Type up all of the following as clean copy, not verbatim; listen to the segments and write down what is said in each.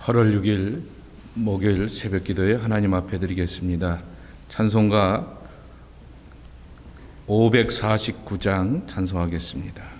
8월 6일 목요일 새벽기도에 하나님 앞에 드리겠습니다. 찬송가 549장 찬송하겠습니다.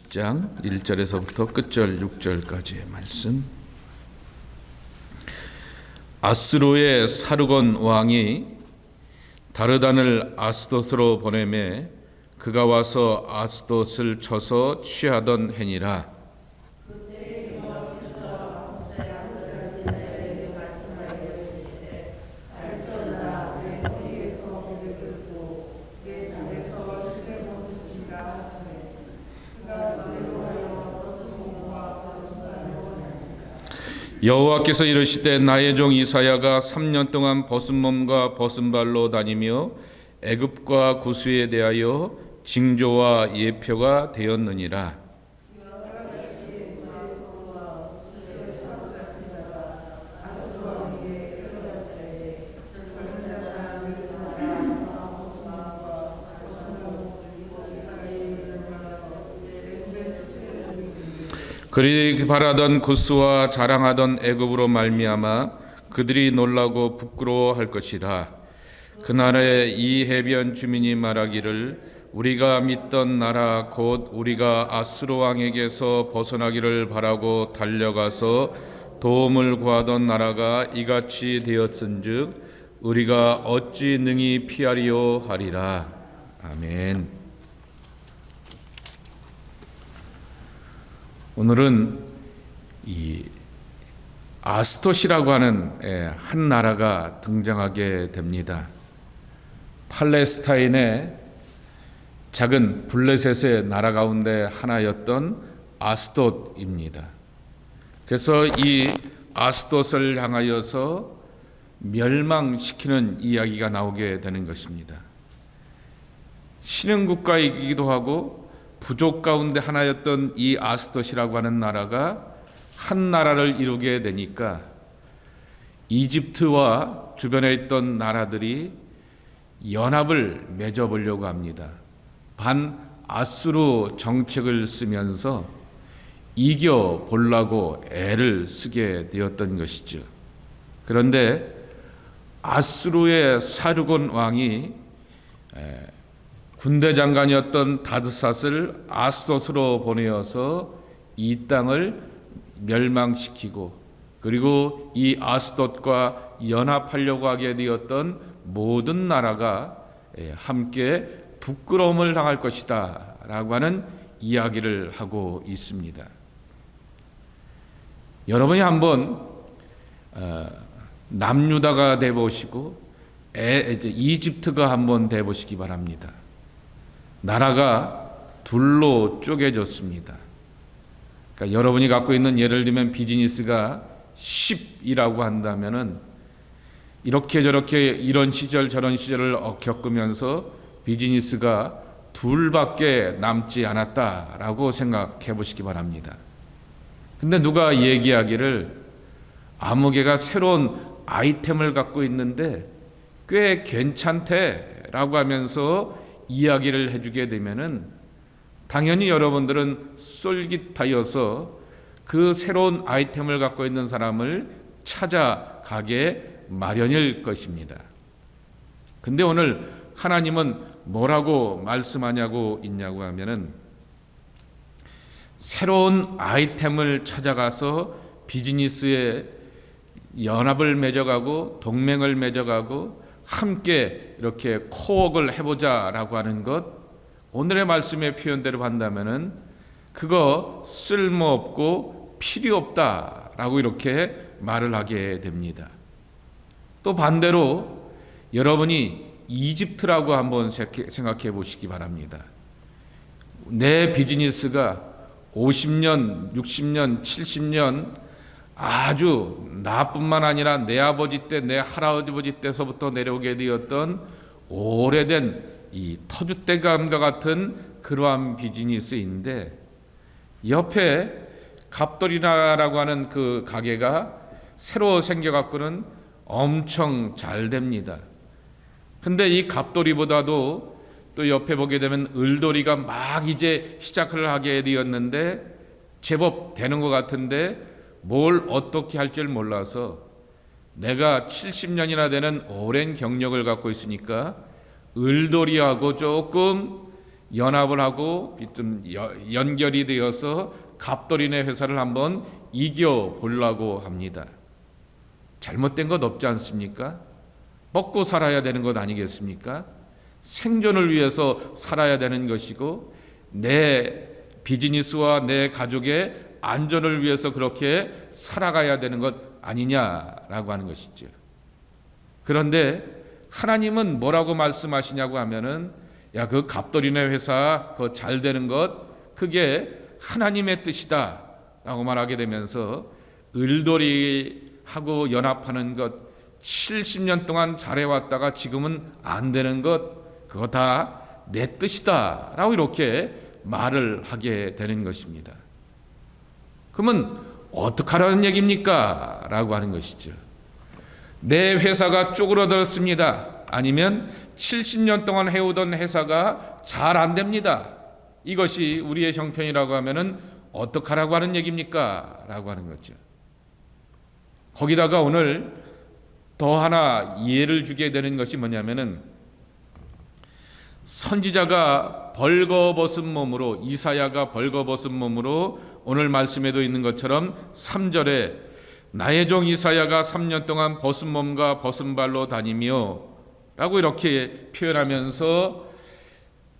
장 1절에서부터 끝절 6절까지의 말씀. 아스로의 사르곤 왕이 다르단을 아스돗으로 보내매 그가 와서 아스돗을 쳐서 취하던 해니라. 여호와께서 이르시되 나의 종 이사야가 3년 동안 벗은 몸과 벗은 발로 다니며 애굽과 구스에 대하여 징조와 예표가 되었느니라. 그들이 바라던 구스와 자랑하던 애굽으로 말미암아 그들이 놀라고 부끄러워할 것이라. 그날에 이 해변 주민이 말하기를 우리가 믿던 나라 곧 우리가 아스로 왕에게서 벗어나기를 바라고 달려가서 도움을 구하던 나라가 이같이 되었은즉 우리가 어찌 능히 피하리요 하리라. 아멘. 오늘은 이 아스돗이라고 하는 한 나라가 등장하게 됩니다. 팔레스타인의 작은 블레셋의 나라 가운데 하나였던 아스돗입니다. 그래서 이 아스돗을 향하여서 멸망시키는 이야기가 나오게 되는 것입니다. 신흥국가이기도 하고 부족 가운데 하나였던 이 아스돗이라고 하는 나라가 한 나라를 이루게 되니까 이집트와 주변에 있던 나라들이 연합을 맺어보려고 합니다. 반아수르 정책을 쓰면서 이겨보려고 애를 쓰게 되었던 것이죠. 그런데 아수르의 사르곤 왕이 군대 장관이었던 다드삿을 아스돗으로 보내어서 이 땅을 멸망시키고, 그리고 이 아스돗과 연합하려고 하게 되었던 모든 나라가 함께 부끄러움을 당할 것이다 라고 하는 이야기를 하고 있습니다. 여러분이 한번 남유다가 돼보시고 이집트가 한번 돼보시기 바랍니다. 나라가 둘로 쪼개졌습니다. 그러니까 여러분이 갖고 있는, 예를 들면 비즈니스가 10이라고 한다면은 이렇게 저렇게 이런 시절 저런 시절을 겪으면서 비즈니스가 둘밖에 남지 않았다라고 생각해 보시기 바랍니다. 근데 누가 얘기하기를 아무개가 새로운 아이템을 갖고 있는데 꽤 괜찮대라고 하면서 이야기를 해주게 되면은 당연히 여러분들은 쏠깃하여서 그 새로운 아이템을 갖고 있는 사람을 찾아가게 마련일 것입니다. 근데 오늘 하나님은 뭐라고 말씀하냐고 있냐고 하면은 새로운 아이템을 찾아가서 비즈니스에 연합을 맺어가고 동맹을 맺어가고 함께 이렇게 코웍을 해보자라고 하는 것, 오늘의 말씀의 표현대로 한다면은 그거 쓸모없고 필요 없다라고 이렇게 말을 하게 됩니다. 또 반대로 여러분이 이집트라고 한번 생각해 보시기 바랍니다. 내 비즈니스가 50년, 60년, 70년 아주 나뿐만 아니라 내 아버지 때, 내 할아버지 때서부터 내려오게 되었던 오래된 이 터줏대감과 같은 그러한 비즈니스인데 옆에 갑돌이나라고 하는 그 가게가 새로 생겨갖고는 엄청 잘 됩니다. 근데 이 갑돌이보다도 또 옆에 보게 되면 을돌이가 막 이제 시작을 하게 되었는데 제법 되는 것 같은데 뭘 어떻게 할 줄 몰라서 내가 70년이나 되는 오랜 경력을 갖고 있으니까 을돌이하고 조금 연합을 하고 좀 연결이 되어서 갑돌이네 회사를 한번 이겨보려고 합니다. 잘못된 것 없지 않습니까? 먹고 살아야 되는 것 아니겠습니까? 생존을 위해서 살아야 되는 것이고 내 비즈니스와 내 가족의 안전을 위해서 그렇게 살아가야 되는 것 아니냐라고 하는 것이죠. 그런데 하나님은 뭐라고 말씀하시냐고 하면은 야, 그 갑돌이네 회사 그 잘 되는 것 그게 하나님의 뜻이다 라고 말하게 되면서 을돌이하고 연합하는 것 70년 동안 잘해왔다가 지금은 안 되는 것 그거 다 내 뜻이다 라고 이렇게 말을 하게 되는 것입니다. 그러면 어떻게 하라는 얘기입니까? 라고 하는 것이죠. 내 회사가 쪼그러들었습니다. 아니면 70년 동안 해오던 회사가 잘 안 됩니다. 이것이 우리의 형편이라고 하면은 어떻게 하라고 하는 얘기입니까? 라고 하는 거죠. 거기다가 오늘 더 하나 예를 주게 되는 것이 뭐냐면은 선지자가 벌거벗은 몸으로, 이사야가 벌거벗은 몸으로 오늘 말씀에도 있는 것처럼 3절에 나의 종 이사야가 3년 동안 벗은 몸과 벗은 발로 다니며 라고 이렇게 표현하면서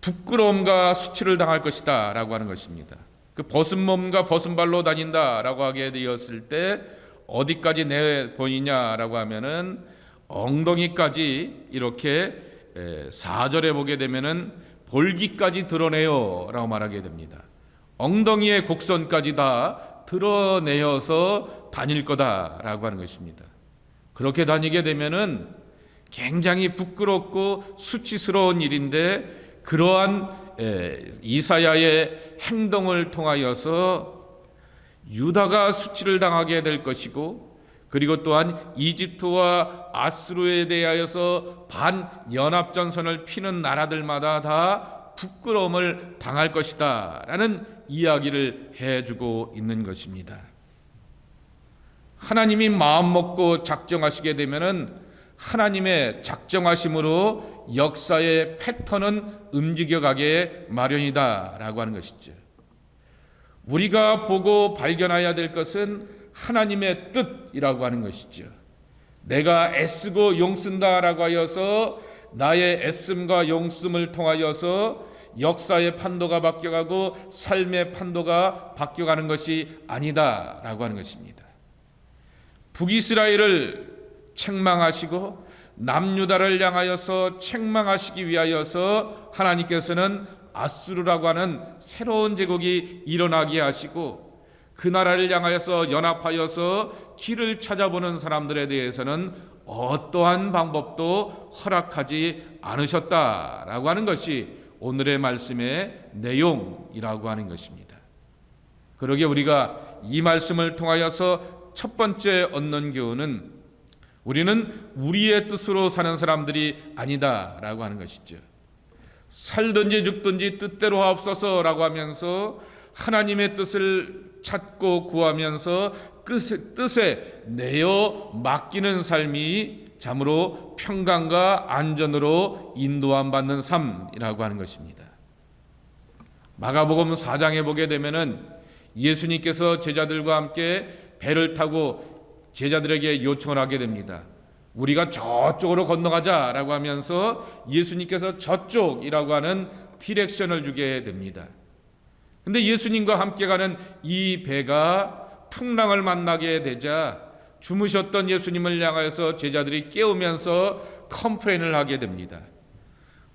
부끄러움과 수치를 당할 것이다 라고 하는 것입니다. 그 벗은 몸과 벗은 발로 다닌다 라고 하게 되었을 때 어디까지 내 보이냐라고 하면은 엉덩이까지 이렇게 4절에 보게 되면은 볼기까지 드러내요 라고 말하게 됩니다. 엉덩이의 곡선까지 다 드러내어서 다닐 거다라고 하는 것입니다. 그렇게 다니게 되면은 굉장히 부끄럽고 수치스러운 일인데, 그러한 이사야의 행동을 통하여서 유다가 수치를 당하게 될 것이고, 그리고 또한 이집트와 아수르에 대하여서 반연합전선을 피는 나라들마다 다 부끄러움을 당할 것이다 라는 이야기를 해주고 있는 것입니다. 하나님이 마음먹고 작정하시게 되면은 하나님의 작정하심으로 역사의 패턴은 움직여가게 마련이다 라고 하는 것이죠. 우리가 보고 발견해야 될 것은 하나님의 뜻이라고 하는 것이죠. 내가 애쓰고 용쓴다 라고 하여서 나의 애씀과 용씀을 통하여서 역사의 판도가 바뀌어가고 삶의 판도가 바뀌어가는 것이 아니다 라고 하는 것입니다. 북이스라엘을 책망하시고 남유다를 향하여서 책망하시기 위하여서 하나님께서는 아수르라고 하는 새로운 제국이 일어나게 하시고, 그 나라를 향하여서 연합하여서 길을 찾아보는 사람들에 대해서는 어떠한 방법도 허락하지 않으셨다라고 하는 것이 오늘의 말씀의 내용이라고 하는 것입니다. 그러기에 우리가 이 말씀을 통하여서 첫 번째 얻는 교훈은 우리는 우리의 뜻으로 사는 사람들이 아니다라고 하는 것이죠. 살든지 죽든지 뜻대로 하옵소서라고 하면서 하나님의 뜻을 찾고 구하면서 뜻에 내어 맡기는 삶이 참으로 평강과 안전으로 인도함 받는 삶이라고 하는 것입니다. 마가복음 4장에 보게 되면은 예수님께서 제자들과 함께 배를 타고 제자들에게 요청을 하게 됩니다. 우리가 저쪽으로 건너가자라고 하면서 예수님께서 저쪽이라고 하는 디렉션을 주게 됩니다. 근데 예수님과 함께 가는 이 배가 풍랑을 만나게 되자 주무셨던 예수님을 향하여서 제자들이 깨우면서 컴플레인을 하게 됩니다.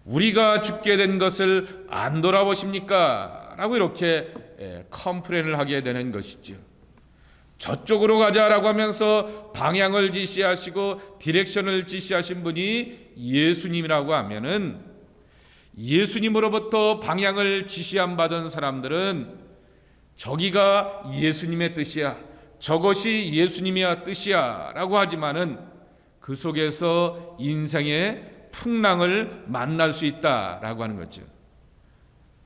우리가 죽게 된 것을 안 돌아보십니까? 라고 이렇게 컴플레인을 하게 되는 것이죠. 저쪽으로 가자라고 하면서 방향을 지시하시고 디렉션을 지시하신 분이 예수님이라고 하면은, 예수님으로부터 방향을 지시함 받은 사람들은 저기가 예수님의 뜻이야, 저것이 예수님의 뜻이야 라고 하지만은 그 속에서 인생의 풍랑을 만날 수 있다라고 하는 거죠.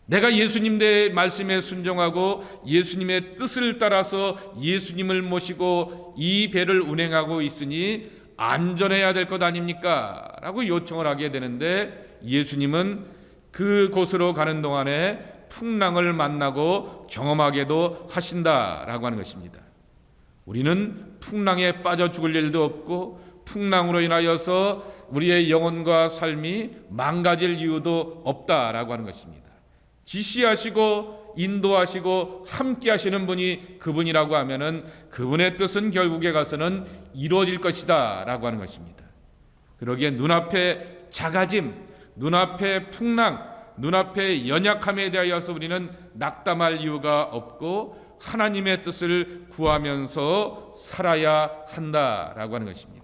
내가 예수님의 말씀에 순종하고 예수님의 뜻을 따라서 예수님을 모시고 이 배를 운행하고 있으니 안전해야 될 것 아닙니까? 라고 요청을 하게 되는데, 예수님은 그곳으로 가는 동안에 풍랑을 만나고 경험하게도 하신다라고 하는 것입니다. 우리는 풍랑에 빠져 죽을 일도 없고 풍랑으로 인하여서 우리의 영혼과 삶이 망가질 이유도 없다라고 하는 것입니다. 지시하시고 인도하시고 함께 하시는 분이 그분이라고 하면은 그분의 뜻은 결국에 가서는 이루어질 것이다 라고 하는 것입니다. 그러기에 눈앞에 작아짐, 눈앞에 풍랑, 눈앞에 연약함에 대하여서 우리는 낙담할 이유가 없고 하나님의 뜻을 구하면서 살아야 한다라고 하는 것입니다.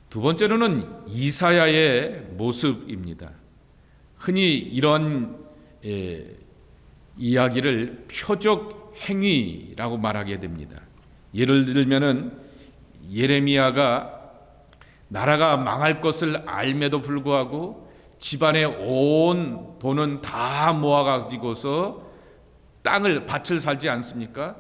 두 번째로는 이사야의 모습입니다. 흔히 이런 이야기를 표적 행위라고 말하게 됩니다. 예를 들면은 예레미야가 나라가 망할 것을 알매도 불구하고 집안의 온 돈은 다 모아가지고서 밭을 살지 않습니까?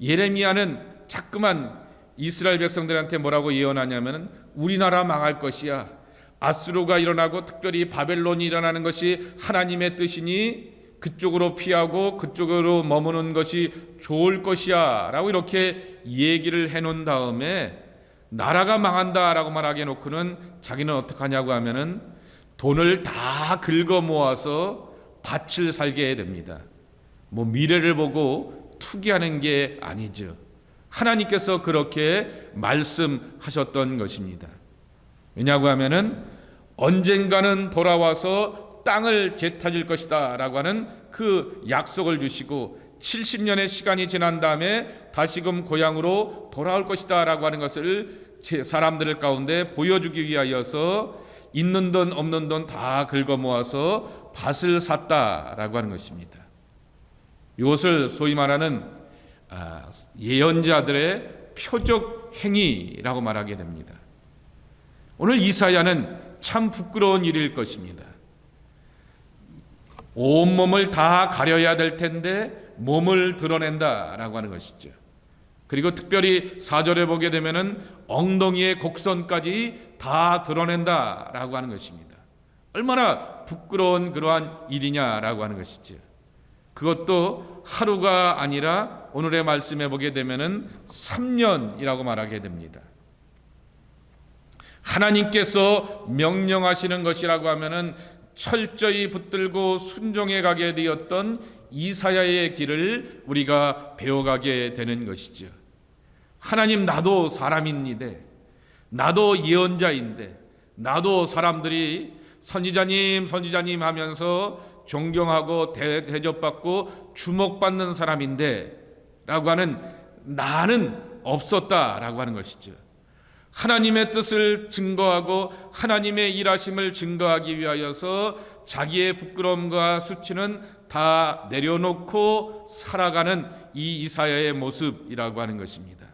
예레미야는 자꾸만 이스라엘 백성들한테 뭐라고 예언하냐면 우리나라 망할 것이야, 아수르가 일어나고 특별히 바벨론이 일어나는 것이 하나님의 뜻이니 그쪽으로 피하고 그쪽으로 머무는 것이 좋을 것이야 라고 이렇게 얘기를 해놓은 다음에 나라가 망한다라고 말하게 놓고는 자기는 어떻게 하냐고 하면은 돈을 다 긁어 모아서 밭을 살게 해야 됩니다. 뭐 미래를 보고 투기하는 게 아니죠. 하나님께서 그렇게 말씀하셨던 것입니다. 왜냐고 하면은 언젠가는 돌아와서 땅을 되찾을 것이다 라고 하는 그 약속을 주시고 70년의 시간이 지난 다음에 다시금 고향으로 돌아올 것이다 라고 하는 것을 사람들 가운데 보여주기 위하여서 있는 돈 없는 돈 다 긁어 모아서 밭을 샀다라고 하는 것입니다. 이것을 소위 말하는 예언자들의 표적 행위라고 말하게 됩니다. 오늘 이사야는 참 부끄러운 일일 것입니다. 온몸을 다 가려야 될 텐데 몸을 드러낸다라고 하는 것이죠. 그리고 특별히 4절에 보게 되면은 엉덩이의 곡선까지 다 드러낸다라고 하는 것입니다. 얼마나 부끄러운 그러한 일이냐라고 하는 것이죠. 그것도 하루가 아니라 오늘의 말씀에 보게 되면은 3년이라고 말하게 됩니다. 하나님께서 명령하시는 것이라고 하면은 철저히 붙들고 순종해 가게 되었던 이사야의 길을 우리가 배워가게 되는 것이죠. 하나님, 나도 사람입니다. 나도 예언자인데, 나도 사람들이 선지자님 하면서 존경하고 대접받고 주목받는 사람인데 라고 하는 나는 없었다라고 하는 것이죠. 하나님의 뜻을 증거하고 하나님의 일하심을 증거하기 위하여서 자기의 부끄러움과 수치는 다 내려놓고 살아가는 이 이사야의 모습이라고 하는 것입니다.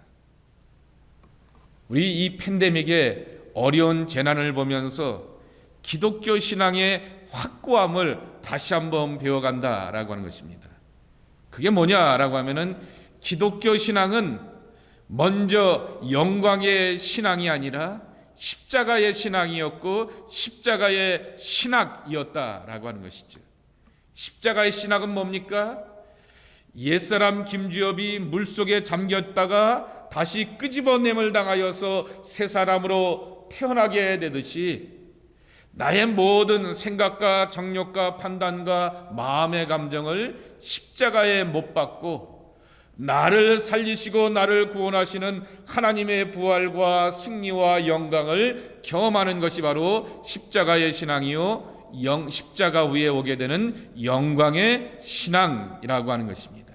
우리 이 팬데믹의 어려운 재난을 보면서 기독교 신앙의 확고함을 다시 한번 배워간다라고 하는 것입니다. 그게 뭐냐라고 하면은 기독교 신앙은 먼저 영광의 신앙이 아니라 십자가의 신앙이었고 십자가의 신학이었다라고 하는 것이죠. 십자가의 신학은 뭡니까? 옛사람 김주엽이 물속에 잠겼다가 다시 끄집어냄을 당하여서 새 사람으로 태어나게 되듯이 나의 모든 생각과 정욕과 판단과 마음의 감정을 십자가에 못 박고 나를 살리시고 나를 구원하시는 하나님의 부활과 승리와 영광을 경험하는 것이 바로 십자가의 신앙이요 십자가 위에 오게 되는 영광의 신앙이라고 하는 것입니다.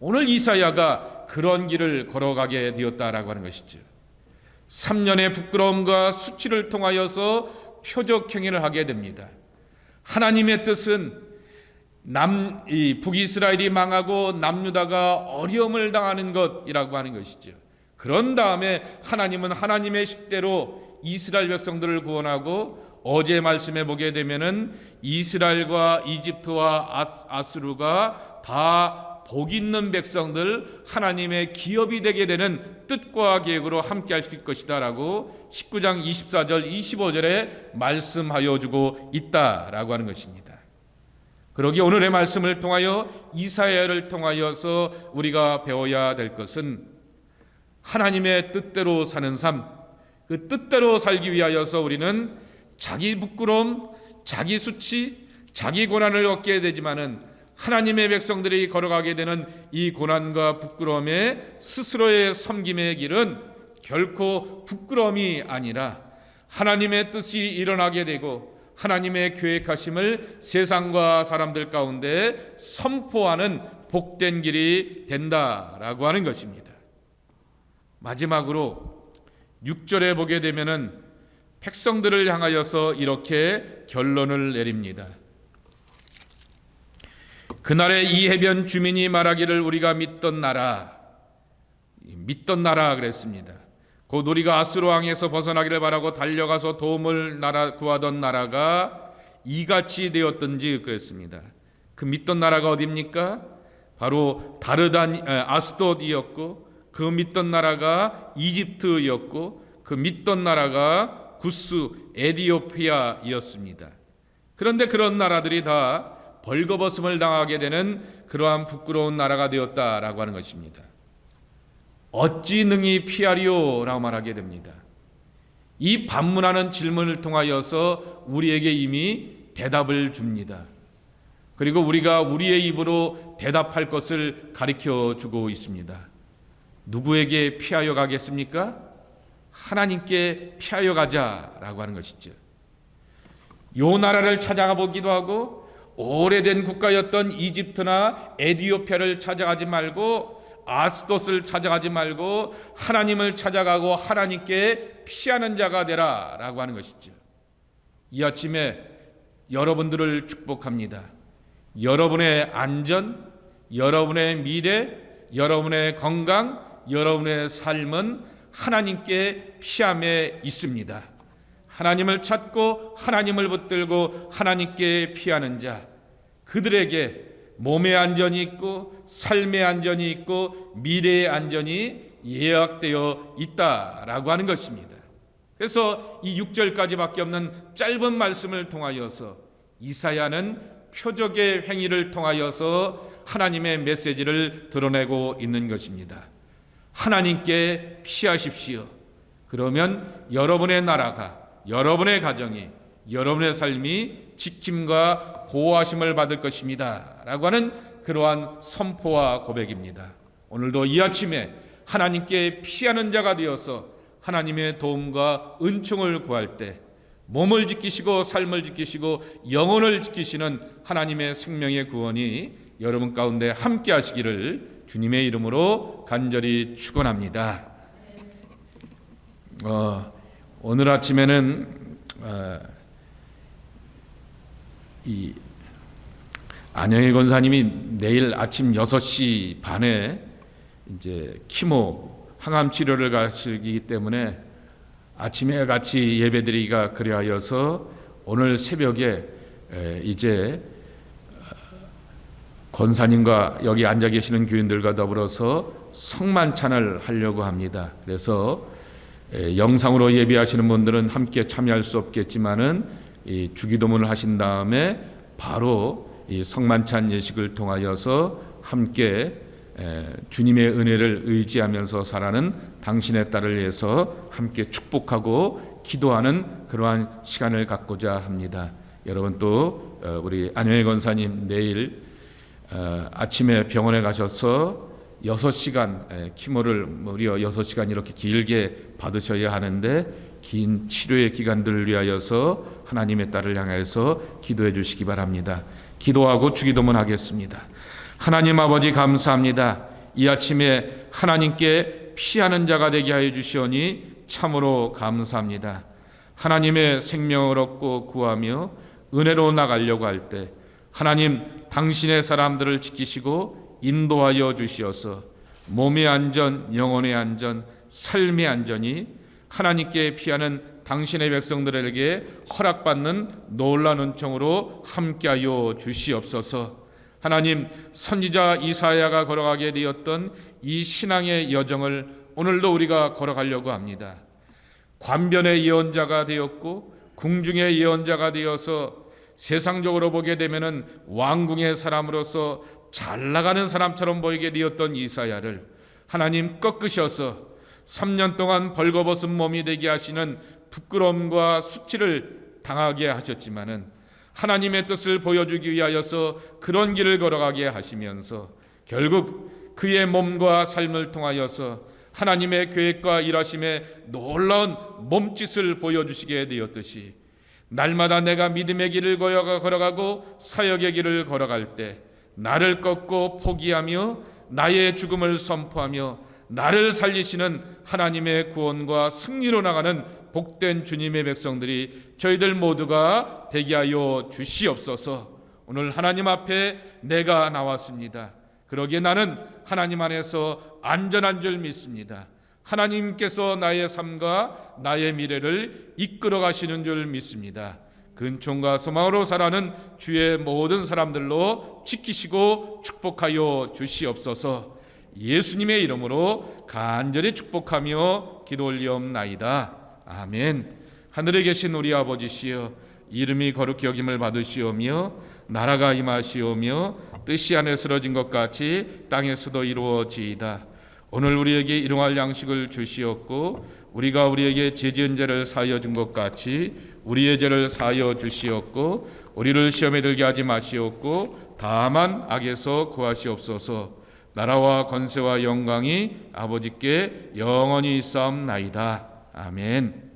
오늘 이사야가 그런 길을 걸어가게 되었다라고 하는 것이죠. 3년의 부끄러움과 수치를 통하여서 표적 행위를 하게 됩니다. 하나님의 뜻은 북이스라엘이 망하고 남유다가 어려움을 당하는 것이라고 하는 것이죠. 그런 다음에 하나님은 하나님의 식대로 이스라엘 백성들을 구원하고 어제 말씀해 보게 되면은 이스라엘과 이집트와 아수르가 다 복 있는 백성들 하나님의 기업이 되게 되는 뜻과 계획으로 함께 하실 것이다 라고 19장 24절 25절에 말씀하여 주고 있다라고 하는 것입니다. 그러기에 오늘의 말씀을 통하여 이사야를 통하여서 우리가 배워야 될 것은 하나님의 뜻대로 사는 삶, 그 뜻대로 살기 위하여서 우리는 자기 부끄러움, 자기 수치, 자기 고난을 얻게 되지만은 하나님의 백성들이 걸어가게 되는 이 고난과 부끄러움의 스스로의 섬김의 길은 결코 부끄러움이 아니라 하나님의 뜻이 일어나게 되고 하나님의 계획하심을 세상과 사람들 가운데 선포하는 복된 길이 된다라고 하는 것입니다. 마지막으로 6절에 보게 되면은 백성들을 향하여서 이렇게 결론을 내립니다. 그날에 이 해변 주민이 말하기를 우리가 믿던 나라 그랬습니다. 곧 우리가 아수르 왕에서 벗어나기를 바라고 달려가서 도움을 구하던 나라가 이같이 되었던지 그랬습니다. 그 믿던 나라가 어디입니까? 바로 아스돗이었고 그 믿던 나라가 이집트였고 그 믿던 나라가 구스 에디오피아였습니다. 그런데 그런 나라들이 다 벌거벗음을 당하게 되는 그러한 부끄러운 나라가 되었다라고 하는 것입니다. 어찌 능히 피하리요? 라고 말하게 됩니다. 이 반문하는 질문을 통하여서 우리에게 이미 대답을 줍니다. 그리고 우리가 우리의 입으로 대답할 것을 가르쳐 주고 있습니다. 누구에게 피하여 가겠습니까? 하나님께 피하여 가자라고 하는 것이죠. 요 나라를 찾아가 보기도 하고 오래된 국가였던 이집트나 에티오피아를 찾아가지 말고 아스돗을 찾아가지 말고 하나님을 찾아가고 하나님께 피하는 자가 되라 라고 하는 것이죠. 이 아침에 여러분들을 축복합니다. 여러분의 안전, 여러분의 미래, 여러분의 건강, 여러분의 삶은 하나님께 피함에 있습니다. 하나님을 찾고 하나님을 붙들고 하나님께 피하는 자, 그들에게 몸의 안전이 있고 삶의 안전이 있고 미래의 안전이 예약되어 있다라고 하는 것입니다. 그래서 이 6절까지밖에 없는 짧은 말씀을 통하여서 이사야는 표적의 행위를 통하여서 하나님의 메시지를 드러내고 있는 것입니다. 하나님께 피하십시오. 그러면 여러분의 나라가, 여러분의 가정이, 여러분의 삶이 지킴과 보호하심을 받을 것입니다 라고 하는 그러한 선포와 고백입니다. 오늘도 이 아침에 하나님께 피하는 자가 되어서 하나님의 도움과 은총을 구할 때 몸을 지키시고 삶을 지키시고 영혼을 지키시는 하나님의 생명의 구원이 여러분 가운데 함께 하시기를 주님의 이름으로 간절히 축원합니다. 오늘 아침에는 이 안영희 권사님이 내일 아침 6시 반에 이제 키모 항암 치료를 가시기 때문에 아침에 같이 예배드리기가 그리하여서 오늘 새벽에 이제 권사님과 여기 앉아 계시는 교인들과 더불어서 성만찬을 하려고 합니다. 그래서 영상으로 예배하시는 분들은 함께 참여할 수 없겠지만은 이 주기도문을 하신 다음에 바로 이 성만찬 예식을 통하여서 함께 주님의 은혜를 의지하면서 살아가는 당신의 딸을 위해서 함께 축복하고 기도하는 그러한 시간을 갖고자 합니다. 여러분 또 우리 안영희 권사님 내일 아침에 병원에 가셔서 6시간 키모를 무려 6시간 이렇게 길게 받으셔야 하는데 긴 치료의 기간들을 위하여서 하나님의 딸을 향해서 기도해 주시기 바랍니다. 기도하고 주기도문 하겠습니다. 하나님 아버지 감사합니다. 이 아침에 하나님께 피하는 자가 되게 하여 주시오니 참으로 감사합니다. 하나님의 생명을 얻고 구하며 은혜로 나가려고 할 때 하나님 당신의 사람들을 지키시고 인도하여 주시어서 몸의 안전, 영혼의 안전, 삶의 안전이 하나님께 피하는 당신의 백성들에게 허락받는 놀라운 은총으로 함께하여 주시옵소서. 하나님 선지자 이사야가 걸어가게 되었던 이 신앙의 여정을 오늘도 우리가 걸어가려고 합니다. 관변의 예언자가 되었고 궁중의 예언자가 되어서 세상적으로 보게 되면은 왕궁의 사람으로서 잘 나가는 사람처럼 보이게 되었던 이사야를 하나님 꺾으셔서 3년 동안 벌거벗은 몸이 되게 하시는 부끄러움과 수치를 당하게 하셨지만은 하나님의 뜻을 보여주기 위하여서 그런 길을 걸어가게 하시면서 결국 그의 몸과 삶을 통하여서 하나님의 계획과 일하심의 놀라운 몸짓을 보여주시게 되었듯이 날마다 내가 믿음의 길을 걸어가고 사역의 길을 걸어갈 때 나를 꺾고 포기하며 나의 죽음을 선포하며 나를 살리시는 하나님의 구원과 승리로 나가는 복된 주님의 백성들이 저희들 모두가 되게 하여 주시옵소서. 오늘 하나님 앞에 내가 나왔습니다. 그러기에 나는 하나님 안에서 안전한 줄 믿습니다. 하나님께서 나의 삶과 나의 미래를 이끌어 가시는 줄 믿습니다. 근총과 소망으로 살아가는 주의 모든 사람들로 지키시고 축복하여 주시옵소서. 예수님의 이름으로 간절히 축복하며 기도 올리옵나이다. 아멘. 하늘에 계신 우리 아버지시여, 이름이 거룩히 여김을 받으시오며 나라가 임하시오며 뜻이 하늘에 쓰러진 것 같이 땅에서도 이루어지이다. 오늘 우리에게 일용할 양식을 주시었고 우리가 우리에게 죄 지은 죄를 사하여 준 것 같이 우리의 죄를 사하여 주시었고 우리를 시험에 들게 하지 마시옵고 다만 악에서 구하시옵소서. 나라와 권세와 영광이 아버지께 영원히 있사옵나이다. 아멘.